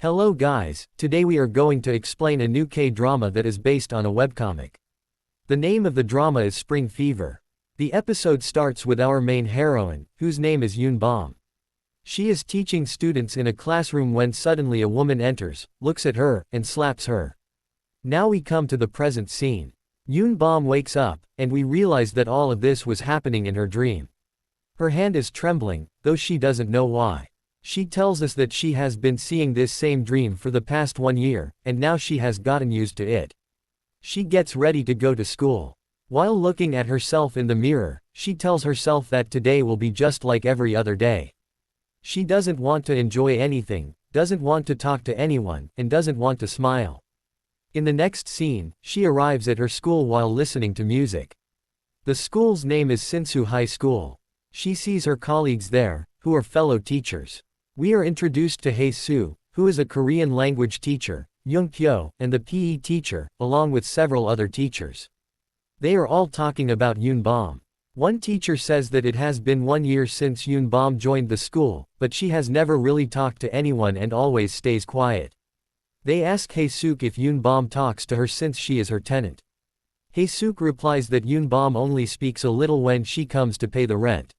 Hello guys, today we are going to explain a new K-drama that is based on a webcomic. The name of the drama is Spring Fever. The episode starts with our main heroine, whose name is Yoon Bom. She is teaching students in a classroom when suddenly a woman enters, looks at her, and slaps her. Now we come to the present scene. Yoon Bom wakes up, and we realize that all of this was happening in her dream. Her hand is trembling, though she doesn't know why. She tells us that she has been seeing this same dream for the past 1 year, and now she has gotten used to it. She gets ready to go to school. While looking at herself in the mirror, she tells herself that today will be just like every other day. She doesn't want to enjoy anything, doesn't want to talk to anyone, and doesn't want to smile. In the next scene, she arrives at her school while listening to music. The school's name is Sinsu High School. She sees her colleagues there, who are fellow teachers. We are introduced to Hae-soo, who is a Korean language teacher, Young-kyo, and the PE teacher, along with several other teachers. They are all talking about Yoon Bom. One teacher says that it has been 1 year since Yoon Bom joined the school, but she has never really talked to anyone and always stays quiet. They ask Hae-sook if Yoon Bom talks to her since she is her tenant. Hae-sook replies that Yoon Bom only speaks a little when she comes to pay the rent.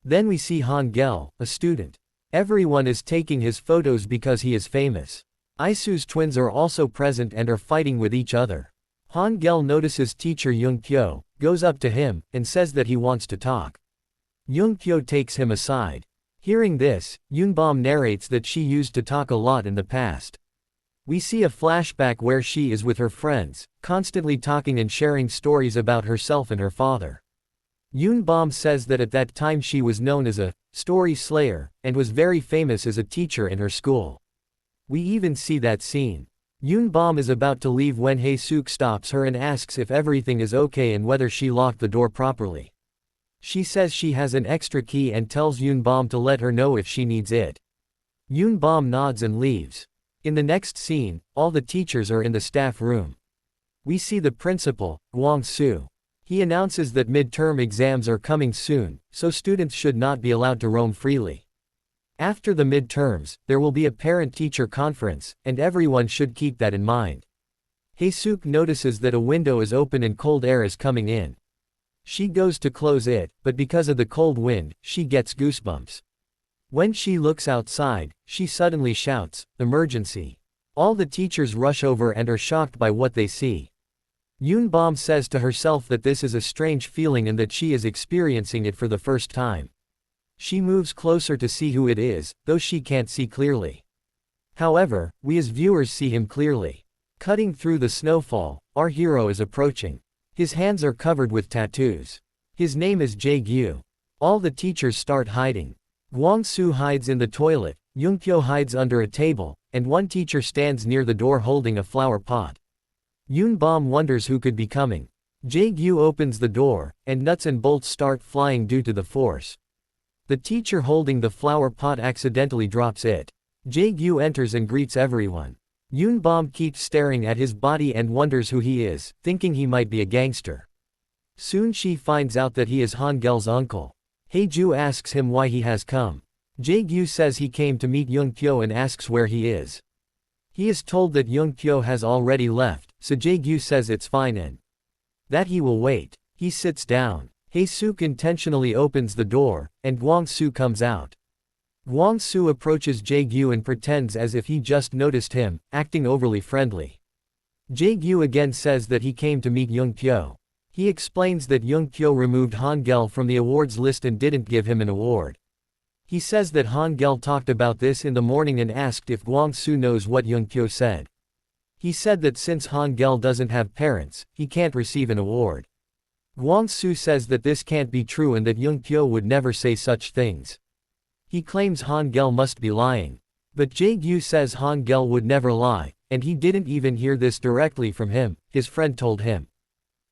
Then we see Han-gel, a student. Everyone is taking his photos because he is famous. Isoo's twins are also present and are fighting with each other. Han-gel notices teacher Young-kyo, goes up to him, and says that he wants to talk. Young-kyo takes him aside. Hearing this, Yoon Bom narrates that she used to talk a lot in the past. We see a flashback where she is with her friends, constantly talking and sharing stories about herself and her father. Yoon Bom says that at that time she was known as a story slayer, and was very famous as a teacher in her school. We even see that scene. Yoon Bom is about to leave when Hae-sook stops her and asks if everything is okay and whether she locked the door properly. She says she has an extra key and tells Yoon Bom to let her know if she needs it. Yoon Bom nods and leaves. In the next scene, all the teachers are in the staff room. We see the principal, Kwang-soo. He announces that midterm exams are coming soon, so students should not be allowed to roam freely. After the midterms, there will be a parent-teacher conference, and everyone should keep that in mind. Hae-sook notices that a window is open and cold air is coming in. She goes to close it, but because of the cold wind, she gets goosebumps. When she looks outside, she suddenly shouts, "Emergency!" All the teachers rush over and are shocked by what they see. Yoon Bom says to herself that this is a strange feeling and that she is experiencing it for the first time. She moves closer to see who it is, though she can't see clearly. However, we as viewers see him clearly. Cutting through the snowfall, our hero is approaching. His hands are covered with tattoos. His name is Jae-gyu. All the teachers start hiding. Kwang-soo hides in the toilet, Young-kyo hides under a table, and one teacher stands near the door holding a flower pot. Yoon Bom wonders who could be coming. Jae-gyu opens the door, and nuts and bolts start flying due to the force. The teacher holding the flower pot accidentally drops it. Jae-gyu enters and greets everyone. Yoon Bom keeps staring at his body and wonders who he is, thinking he might be a gangster. Soon she finds out that he is Han-gel's uncle. Hae-ju asks him why he has come. Jae-gyu says he came to meet Young-kyo and asks where he is. He is told that Young-kyo has already left, so Jae-gyu says it's fine and that he will wait. He sits down. Hae-sook intentionally opens the door, and Kwang-soo comes out. Kwang-soo approaches Jae-gyu and pretends as if he just noticed him, acting overly friendly. Jae-gyu again says that he came to meet Young-kyo. He explains that Young-kyo removed Han-gel from the awards list and didn't give him an award. He says that Han-gel talked about this in the morning and asked if Kwang-soo knows what Young-kyo said. He said that since Han-gel doesn't have parents, he can't receive an award. Kwang-soo says that this can't be true and that Young-kyo would never say such things. He claims Han-gel must be lying. But Jae-gyu says Han-gel would never lie, and he didn't even hear this directly from him, his friend told him.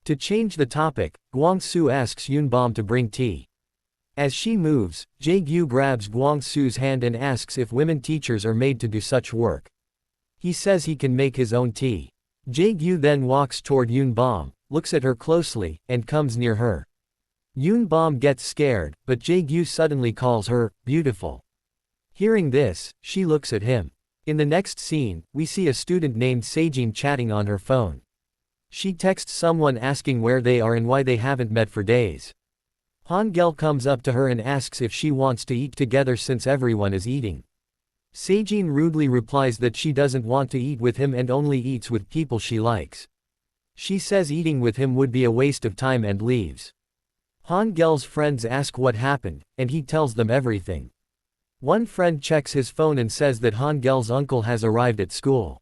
To change the topic, Kwang-soo asks Yoon Bom to bring tea. As she moves, Jae-gyu grabs Kwang-soo's hand and asks if women teachers are made to do such work. He says he can make his own tea. Jae-gyu then walks toward Yoon Bom, looks at her closely, and comes near her. Yoon Bom gets scared, but Jae-gyu suddenly calls her beautiful. Hearing this, she looks at him. In the next scene, we see a student named Sejin chatting on her phone. She texts someone asking where they are and why they haven't met for days. Hangel comes up to her and asks if she wants to eat together since everyone is eating. Sejin rudely replies that she doesn't want to eat with him and only eats with people she likes. She says eating with him would be a waste of time and leaves. Hangel's friends ask what happened, and he tells them everything. One friend checks his phone and says that Hangel's uncle has arrived at school.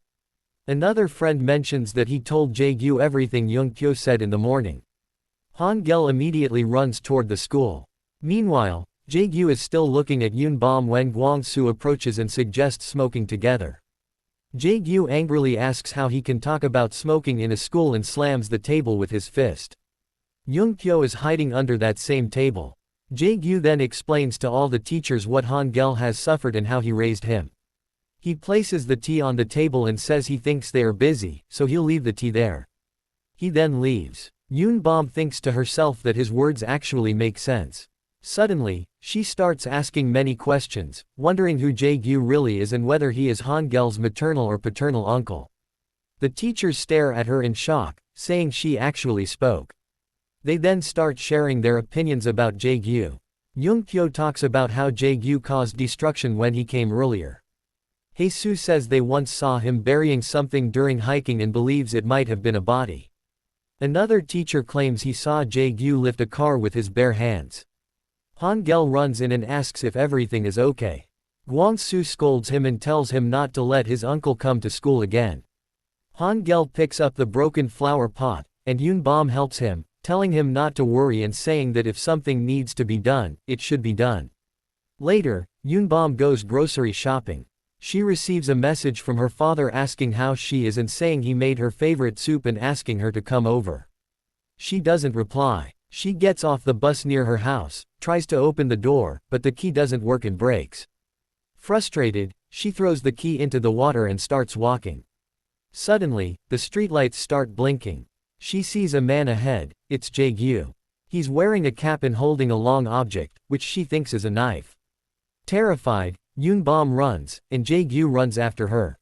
Another friend mentions that he told Jae-gyu everything Young-kyo said in the morning. Hangel immediately runs toward the school. Meanwhile, Jae-gyu is still looking at Yoon-bom when Gwang-soo approaches and suggests smoking together. Jae-gyu angrily asks how he can talk about smoking in a school and slams the table with his fist. Young-kyo is hiding under that same table. Jae-gyu then explains to all the teachers what Hangel has suffered and how he raised him. He places the tea on the table and says he thinks they are busy, so he'll leave the tea there. He then leaves. Yoon-bom thinks to herself that his words actually make sense. Suddenly, she starts asking many questions, wondering who Jae-gyu really is and whether he is Hangel's maternal or paternal uncle. The teachers stare at her in shock, saying she actually spoke. They then start sharing their opinions about Jae-gyu. Young-kyo talks about how Jae-gyu caused destruction when he came earlier. Hae-soo says they once saw him burying something during hiking and believes it might have been a body. Another teacher claims he saw Jae-gyu lift a car with his bare hands. Hangel runs in and asks if everything is okay. Gwang-soo scolds him and tells him not to let his uncle come to school again. Hangel picks up the broken flower pot, and Yoon-bom helps him, telling him not to worry and saying that if something needs to be done, it should be done. Later, Yoon-bom goes grocery shopping. She receives a message from her father asking how she is and saying he made her favorite soup and asking her to come over. She doesn't reply. She gets off the bus near her house, tries to open the door, but the key doesn't work and breaks. Frustrated, she throws the key into the water and starts walking. Suddenly, the streetlights start blinking. She sees a man ahead. It's Jae-gyu. He's wearing a cap and holding a long object, which she thinks is a knife. Terrified, Yoon-bom runs, and Jae-gyu runs after her.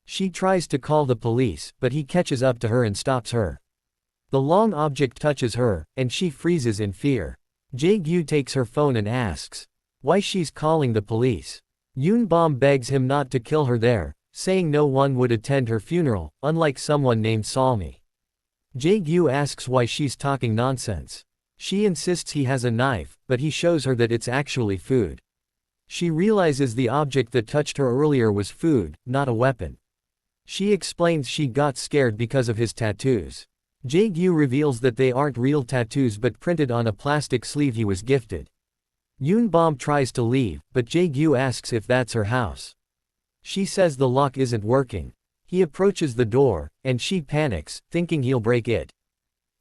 She tries to call the police, but he catches up to her and stops her. The long object touches her, and she freezes in fear. Jae-gyu takes her phone and asks why she's calling the police. Yoon-bom begs him not to kill her there, saying no one would attend her funeral, unlike someone named Salmi. Jae-gyu asks why she's talking nonsense. She insists he has a knife, but he shows her that it's actually food. She realizes the object that touched her earlier was food, not a weapon. She explains she got scared because of his tattoos. Jae-gyu reveals that they aren't real tattoos but printed on a plastic sleeve he was gifted. Yoon-bom tries to leave, but Jae-gyu asks if that's her house. She says the lock isn't working. He approaches the door, and she panics, thinking he'll break it.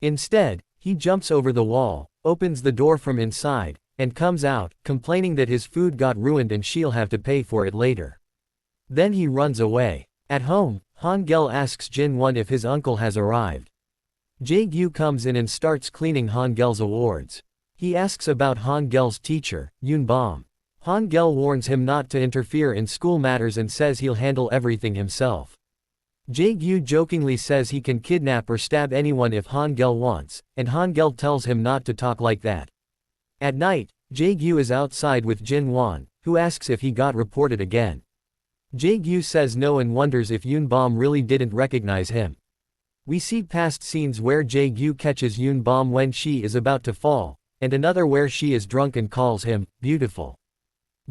Instead, he jumps over the wall, opens the door from inside, and comes out, complaining that his food got ruined and she'll have to pay for it later. Then he runs away. At home, Hangel asks Jin-won if his uncle has arrived. Jae-gyu comes in and starts cleaning Hangel's awards. He asks about Hangel's teacher, Yoon-bom. Hangel warns him not to interfere in school matters and says he'll handle everything himself. Jae-gyu jokingly says he can kidnap or stab anyone if Hangel wants, and Hangel tells him not to talk like that. At night, Jae-gyu is outside with Jin-won, who asks if he got reported again. Jae-gyu says no and wonders if Yoon-bom really didn't recognize him. We see past scenes where Jae-gyu catches Yoon-bom when she is about to fall, and another where she is drunk and calls him beautiful.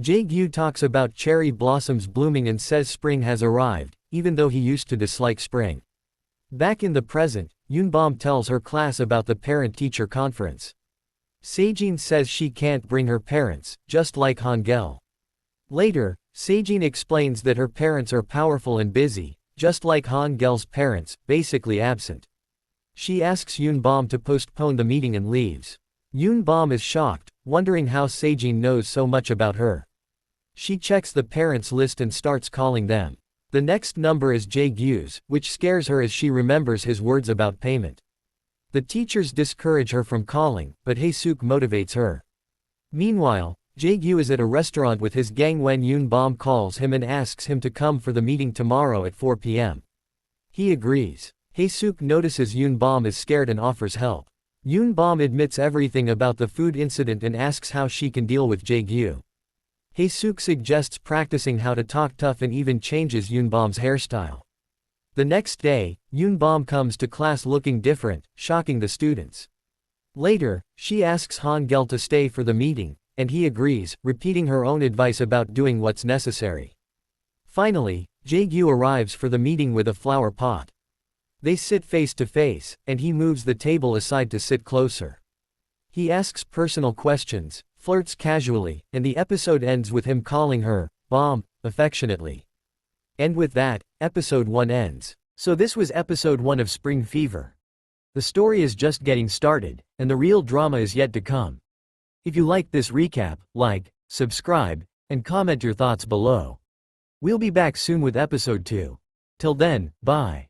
Jae-gyu talks about cherry blossoms blooming and says spring has arrived, even though he used to dislike spring. Back in the present, Yoon-bom tells her class about the parent-teacher conference. Sejin says she can't bring her parents, just like Hangel. Later, Sejin explains that her parents are powerful and busy, just like Hangel's parents, basically absent. She asks Yoon-bom to postpone the meeting and leaves. Yoon-bom is shocked, wondering how Sejin knows so much about her. She checks the parents' list and starts calling them. The next number is Jae-gyu's, which scares her as she remembers his words about payment. The teachers discourage her from calling, but Hae-suk motivates her. Meanwhile, Jae-gyu is at a restaurant with his gang when Yoon-bom calls him and asks him to come for the meeting tomorrow at 4 p.m. He agrees. Hae-suk notices Yoon-bom is scared and offers help. Yoon-bom admits everything about the food incident and asks how she can deal with Jae-gyu. Hae-suk suggests practicing how to talk tough and even changes Yoon-bom's hairstyle. The next day, Yoon-bom comes to class looking different, shocking the students. Later, she asks Han-gel to stay for the meeting, and he agrees, repeating her own advice about doing what's necessary. Finally, Jae-gyu arrives for the meeting with a flower pot. They sit face to face, and he moves the table aside to sit closer. He asks personal questions, flirts casually, and the episode ends with him calling her, "Bomb," affectionately. And with that, episode 1 ends. So this was episode 1 of Spring Fever. The story is just getting started, and the real drama is yet to come. If you liked this recap, like, subscribe, and comment your thoughts below. We'll be back soon with episode 2. Till then, bye.